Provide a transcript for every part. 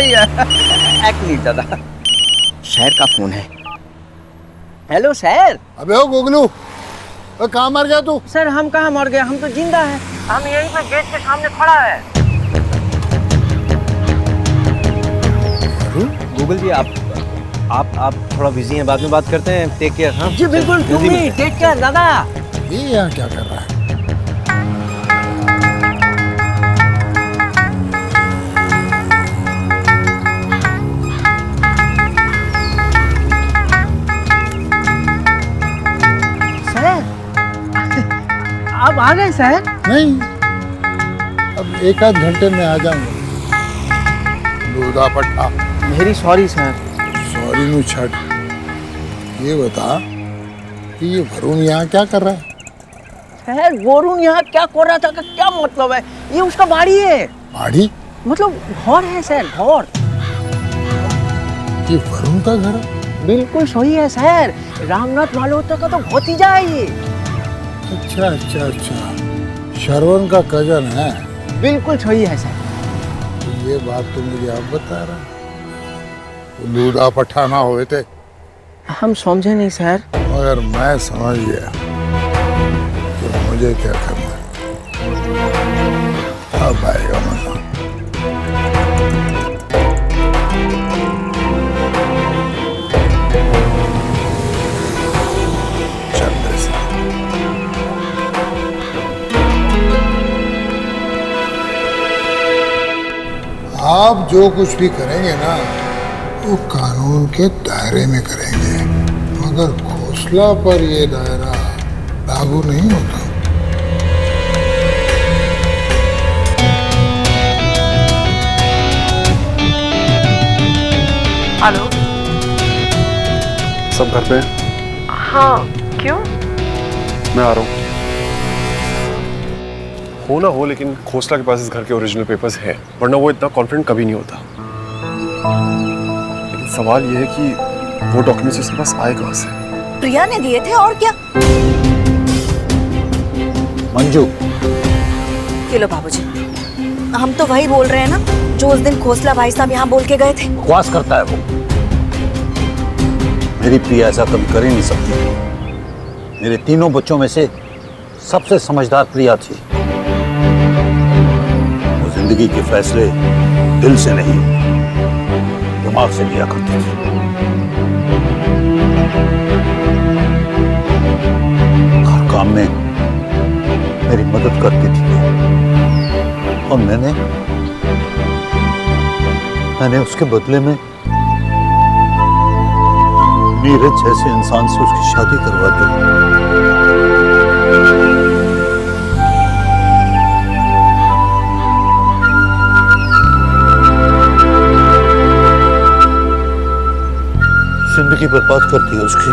सही है। एक मिनट दादा, शहर का फोन है। Hello sir. अबे ओ गुगलू, कहाँ मर गया तू? सर हम कहाँ मर गए, हम तो जिंदा हैं। हम यहीं पे गेट के सामने खड़ा है। गूगल जी आप थोड़ा बिजी हैं, बाद में बात करते हैं। Take care. हाँ जी बिल्कुल, टेक केयर दादा। ये यहाँ क्या कर रहा है? आप आ गए सर? नहीं, अब एक आध घंटे में आ जाऊंगा। दूधा पट्टा। मेरी सॉरी सर। सॉरी नु छट। ये बता कि ये वरुण यहाँ क्या कर रहा है? सर वरुण यहाँ क्या कर रहा था का क्या मतलब है? ये उसका बाड़ी है। बाड़ी? मतलब घर है सर, घर। ये वरुण का घर है? बिल्कुल सही है सर, रामनाथ मालहोत्रा का तो भतीजा है ये। अच्छा अच्छा अच्छा, श्रवण का कजन है? बिल्कुल सही है सर। ये बात तो मुझे अब बता रहा। तो दूधा पट्टा ना हुए थे? हम समझे नहीं सर। मगर मैं समझ गया कि मुझे क्या करना है। अब आएगा मजा। आप जो कुछ भी करेंगे ना, वो कानून के दायरे में करेंगे, मगर घोंसला पर ये दायरा लागू नहीं होता। हेलो। सब घर पे? हाँ, क्यों? मैं आ रहा हूँ। हो ना हो, लेकिन खोसला के पास इस घर के ओरिजिनल पेपर्स हैं, वरना वो इतना कॉन्फिडेंट कभी नहीं होता। लेकिन सवाल ये है कि वो डॉक्यूमेंट्स उसके पास आए कहाँ से? प्रिया ने दिए थे और क्या। मंजू, ये लो बाबूजी, हम तो वही बोल रहे हैं ना जो उस दिन खोसला भाई साहब यहाँ बोल के गए थे। बकवास करता है वो। मेरी प्रिया ऐसा कभी कर ही नहीं सकती। मेरे तीनों बच्चों में से सबसे समझदार प्रिया थी। वो जिंदगी के फैसले दिल से नहीं, दिमाग से लिया करती थी। हर काम में मेरी मदद करती थी और मैंने उसके बदले में नीरज जैसे इंसान से उसकी शादी करवा दी। जिंदगी बर्बाद कर दी उसकी।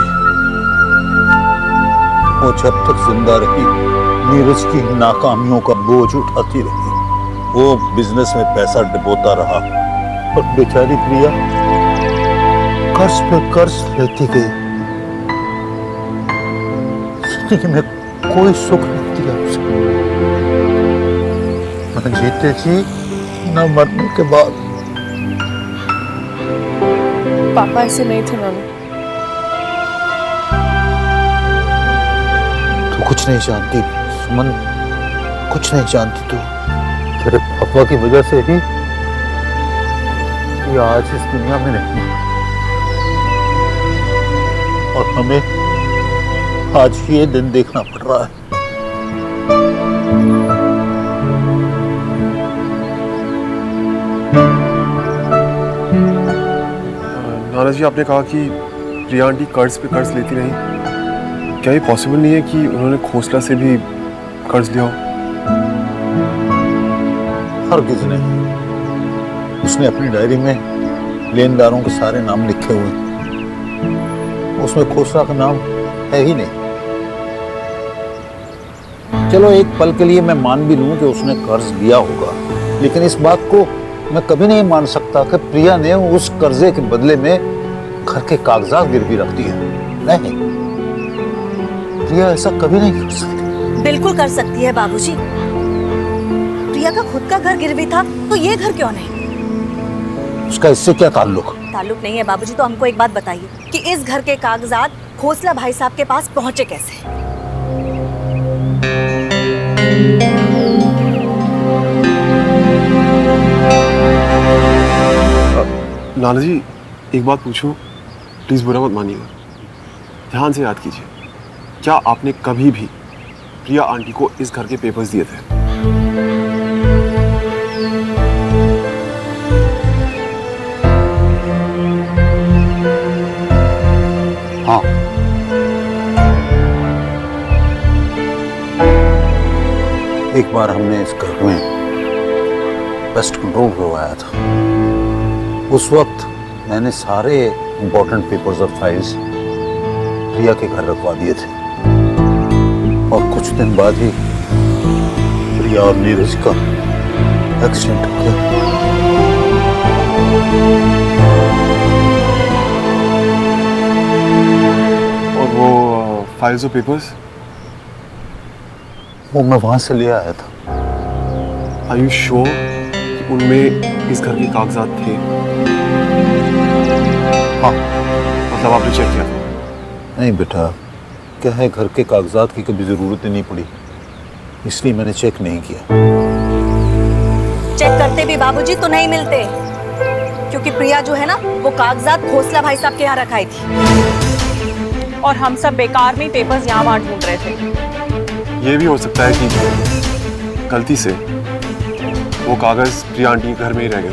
वो जब तक जिंदा रही नीरज की नाकामियों का बोझ उठाती रही। वो बिजनेस में पैसा डुबोता रहा और बेचारी प्रिया कर्ज पे कर्ज लेती गई। जिंदगी में कोई सुख नहीं दिया उसे, न जीते जी न मरने के बाद। पापा ऐसे नहीं थे नानू। तू कुछ नहीं जानती सुमन, कुछ नहीं जानती तू। तेरे पापा की वजह से ही ये आज इस दुनिया में नहीं, और हमें आज ये दिन देखना पड़ रहा है। नाना जी, आपने कहा कि प्रिया आंटी कर्ज पे कर्ज लेती रही। क्या ये पॉसिबल नहीं है कि उन्होंने खोसला से भी कर्ज लिया हो? हरगिज़ नहीं। उसने अपनी डायरी में लेनदारों के सारे नाम लिखे हुए हैं, उसमें खोसला का नाम है ही नहीं। चलो एक पल के लिए मैं मान भी लूं कि उसने कर्ज लिया होगा, लेकिन इस बात को मैं कभी नहीं मान सकता कि प्रिया ने उस कर्जे के बदले में घर के कागजात गिरवी रख दिए। नहीं, प्रिया ऐसा कभी नहीं कर सकती। बिल्कुल कर सकती है बाबूजी। प्रिया का खुद का घर गिरवी था तो ये घर क्यों नहीं? उसका इससे क्या ताल्लुक? ताल्लुक नहीं है बाबूजी, तो हमको एक बात बताइए कि इस घर के कागजात खोसला भाई साहब के पास पहुंचे कैसे? नाना जी, एक बात पूछूं, प्लीज बुरा मत मानिएगा। ध्यान से याद कीजिए, क्या आपने कभी भी प्रिया आंटी को इस घर के पेपर्स दिए थे? हाँ। एक बार हमने इस घर में पेस्ट कंट्रोल करवाया था। उस वक्त मैंने सारे इंपॉर्टेंट पेपर्स और फाइल्स प्रिया के घर रखवा दिए थे और कुछ दिन बाद ही प्रिया और नीरज का एक्सीडेंट हो गया। और वो फाइल्स और पेपर्स वो मैं वहां से ले आया था। आर यू श्योर कि उनमें इस घर के कागजात थे? हाँ। मतलब आपने चेक किया था? नहीं बेटा, क्या है, घर के कागजात की कभी जरूरत ही नहीं पड़ी, इसलिए मैंने चेक नहीं किया। चेक करते भी बाबूजी तो नहीं मिलते, क्योंकि प्रिया जो है ना वो कागजात खोसला भाई साहब के यहाँ रखाई थी। और हम सब बेकार में पेपर्स यहाँ वहाँ ढूंढ रहे थे। ये भी हो सकता है कि गलती से वो कागज प्रिया आंटी के घर में ही रह गए।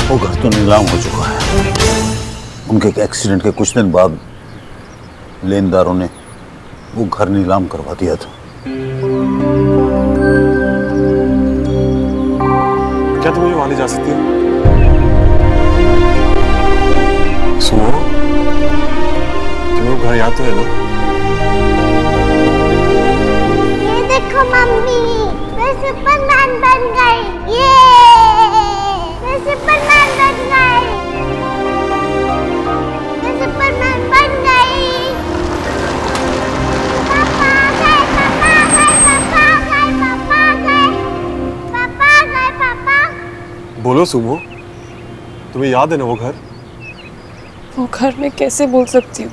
वो घर तो नीलाम हो चुका है। उनके एक्सीडेंट के कुछ दिन बाद लेनदारों ने वो घर नीलाम करवा दिया था। क्या तुम मुझे वहां ले जा सकती हो? सुनो, तुम्हें घर याद तो है ना? ये देखो मम्मी, मैं सुपरमैन बन गई। ये मैं सुपरमैन बन गई। मैं सुपरमैन बन गई। पापा गए, पापा गए, पापा गए, पापा गए, पापा गए, पापा। बोलो सुमो, तुम्हें याद है ना वो घर? वो घर में कैसे बोल सकती हूँ?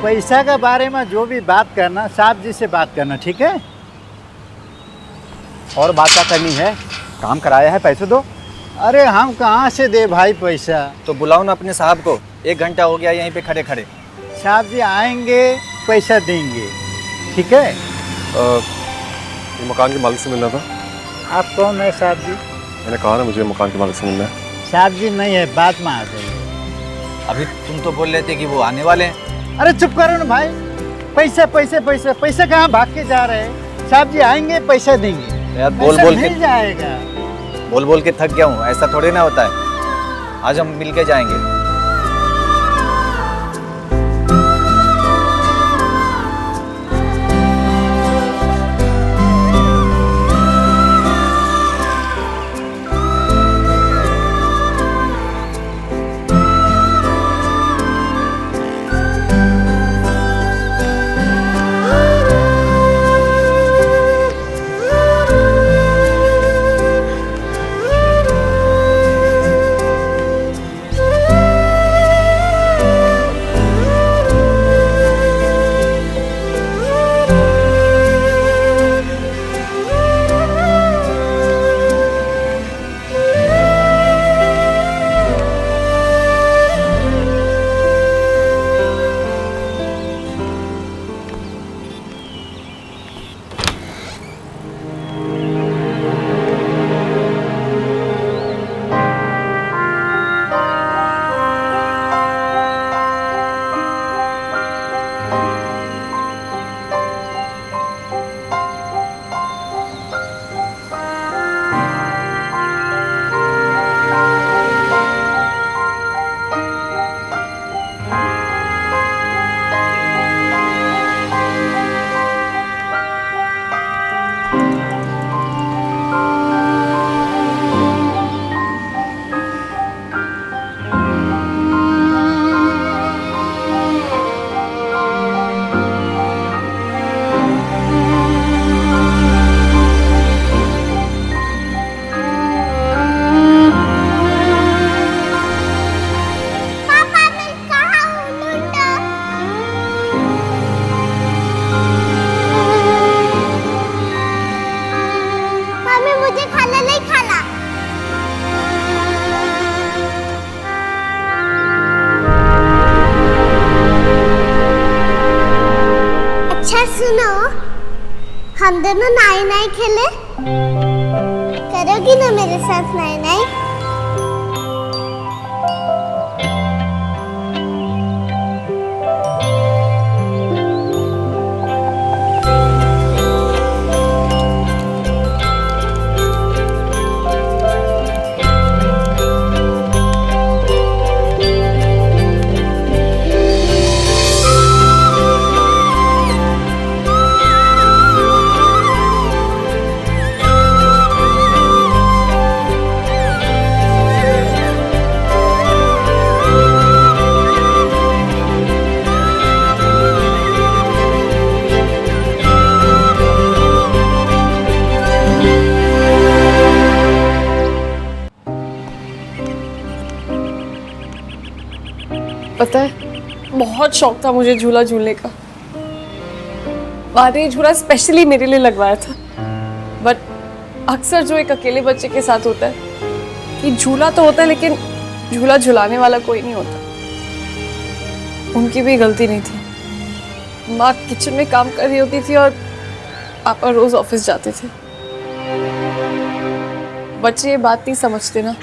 पैसा के बारे में जो भी बात करना साहब जी से बात करना, ठीक है? और बात क्या करनी है? काम कराया है, पैसे दो। अरे हम कहाँ से दे भाई पैसा? तो बुलाओ ना अपने साहब को, 1 घंटा हो गया यहीं पे खड़े खड़े। साहब जी आएंगे, पैसा देंगे, ठीक है? ये मकान के मालिक से मिलना था। आप कौन है साहब जी? मैंने कहा ना मुझे मकान के मालिक से मिलना है। साहब जी नहीं है, बात में आ गई। अभी तुम तो बोल रहे थे कि वो आने वाले हैं। अरे चुप करो ना भाई, पैसे पैसे पैसे पैसे कहाँ भाग के जा रहे हैं? साहब जी आएंगे, पैसा देंगे। यार बोल पैसा बोल मिल के जाएगा। बोल बोल के थक गया हूँ, ऐसा थोड़ी ना होता है। आज हम मिल के जाएंगे। नाई खेले? करोगी ना मेरे साथ नाई नाई? पता है बहुत शौक था मुझे झूला झूलने का। मैंने झूला स्पेशली मेरे लिए लगवाया था। बट अक्सर जो एक अकेले बच्चे के साथ होता है कि झूला तो होता है लेकिन झूला झुलाने वाला कोई नहीं होता। उनकी भी गलती नहीं थी। माँ किचन में काम कर रही होती थी और पापा रोज ऑफिस जाते थे। बच्चे ये बात नहीं समझते ना।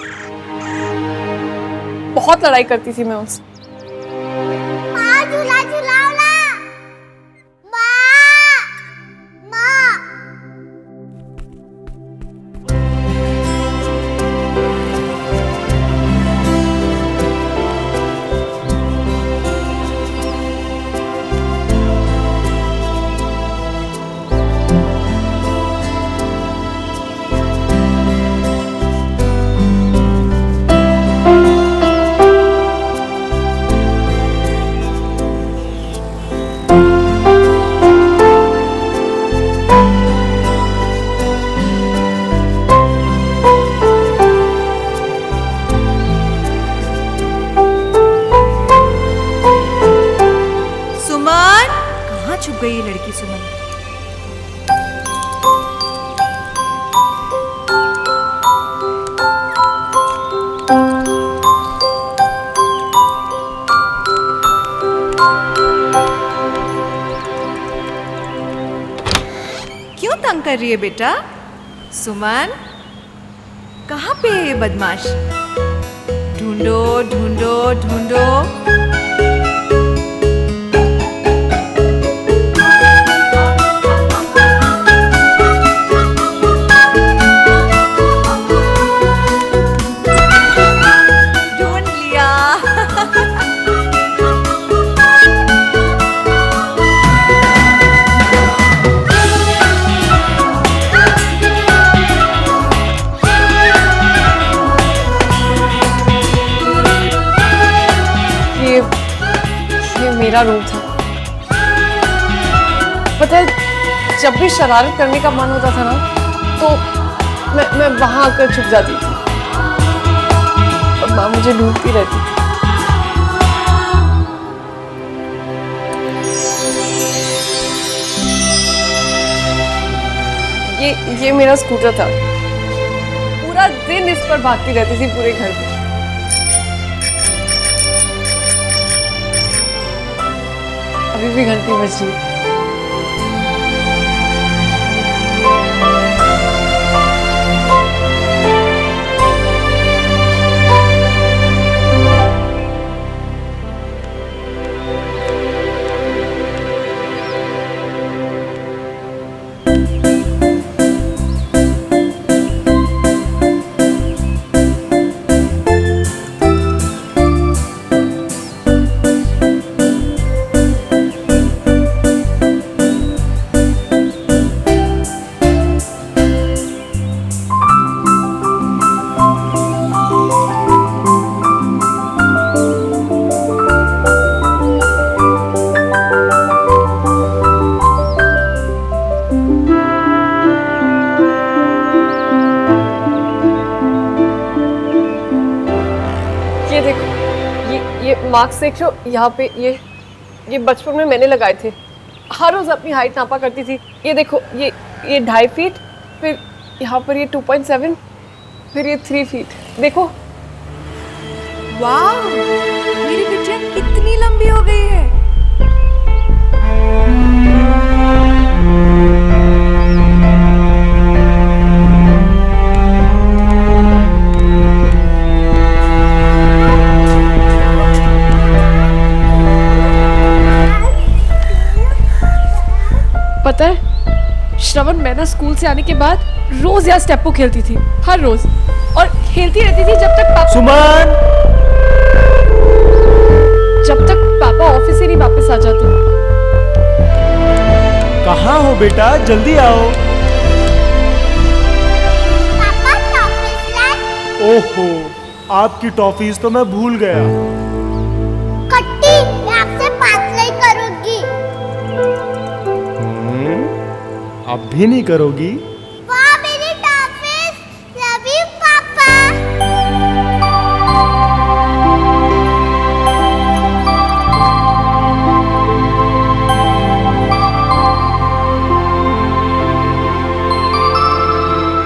बहुत लड़ाई करती थी मैं उनसे। झूला झुलाओ ना। माँ, माँ। छुप गई ये लड़की सुमन। क्यों तंग कर रही है बेटा? सुमन कहाँ पे है ये बदमाश? ढूंढो ढूंढो ढूंढो। मेरा रूम था। पता है जब भी शरारत करने का मन होता था ना तो मैं वहां आकर छुप जाती थी और माँ मुझे ढूंढती रहती थी। ये मेरा स्कूटर था। पूरा दिन इस पर भागती रहती थी पूरे घर में। अभी भी घंटी बज रही है। मार्क्स देख लो यहाँ पे। ये बचपन में मैंने लगाए थे। हर रोज अपनी हाइट नापा करती थी। ये देखो ये 2.5 फीट, फिर यहाँ पर ये 2.7, फिर ये 3 फीट। देखो वाह, मेरी बिटिया कितनी लंबी हो गई है। पता है श्रवण, मैं ना स्कूल से आने के बाद रोज यहाँ स्टेपो खेलती थी, हर रोज, और खेलती रहती थी जब तक पापा ऑफिस से नहीं वापस आ जाते। कहाँ हो बेटा, जल्दी आओ। पापा टॉफीज लाए। ओहो, आपकी टॉफीज तो मैं भूल गया। कट्टी, मैं आपसे बात नहीं करूंगी। अब भी नहीं करोगी? वाह मेरी टॉफीज, लव यू पापा।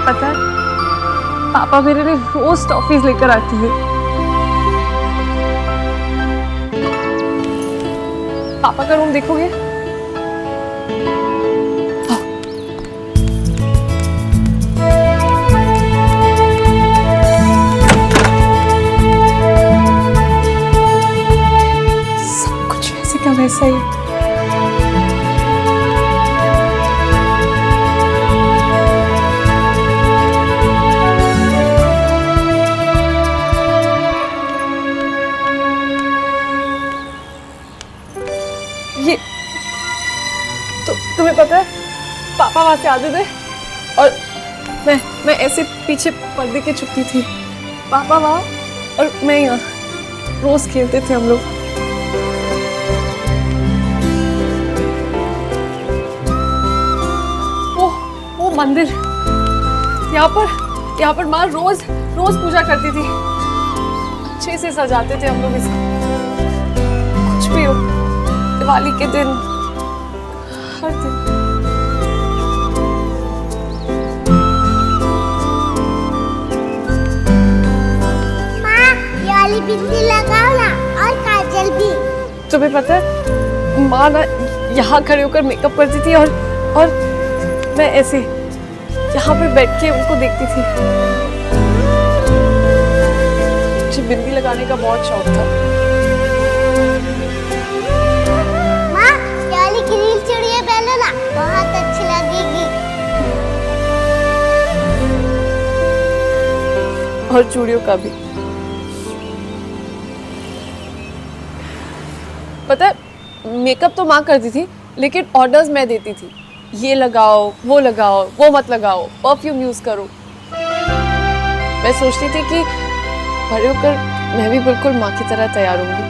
पता है पापा मेरे लिए रोज टॉफीज लेकर आती है। पापा का रूम देखोगे? सब कुछ वैसे का वैसा ही। ये तो तुम्हें पता है पापा वहां से आते थे और मैं ऐसे पीछे पर्दे के छुपती थी, पापा वहां और मैं यहाँ, रोज खेलते थे हम लोग। वो मंदिर, यहाँ पर माँ रोज पूजा करती थी। अच्छे से सजाते थे हम लोग इसे, कुछ भी हो, दिवाली के दिन, हर दिन। माँ, ये वाली बिंदी लगाओ ना, और काजल भी। तुम्हें पता है माँ ना यहाँ खड़े होकर मेकअप करती थी और मैं ऐसे यहाँ पर बैठ के उनको देखती थी। मुझे बिंदी लगाने का बहुत शौक था। माँ, ये वाली ग्रीन चूड़ियाँ पहनो ना, बहुत अच्छी लगेगी। और चूड़ियों का भी। पता है मेकअप तो माँ करती थी लेकिन ऑर्डर्स मैं देती थी, ये लगाओ, वो मत लगाओ, परफ्यूम यूज करो। मैं सोचती थी कि बड़े होकर मैं भी बिल्कुल माँ की तरह तैयार होंगी।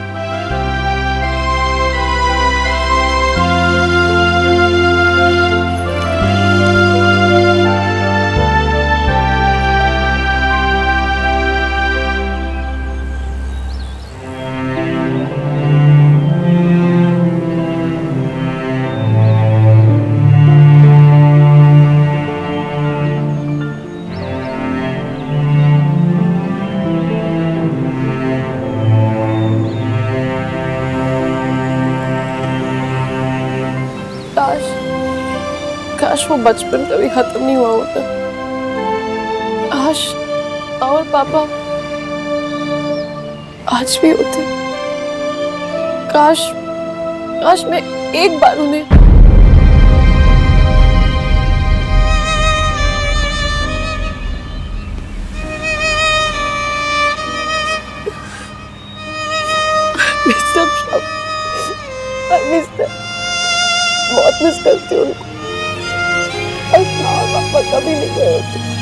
काश वो बचपन कभी खत्म नहीं हुआ होता। काश और पापा आज भी होते। काश मैं एक बार उन्हें बहुत मिस करती हूँ उनको। पापा कभी नहीं गए होते।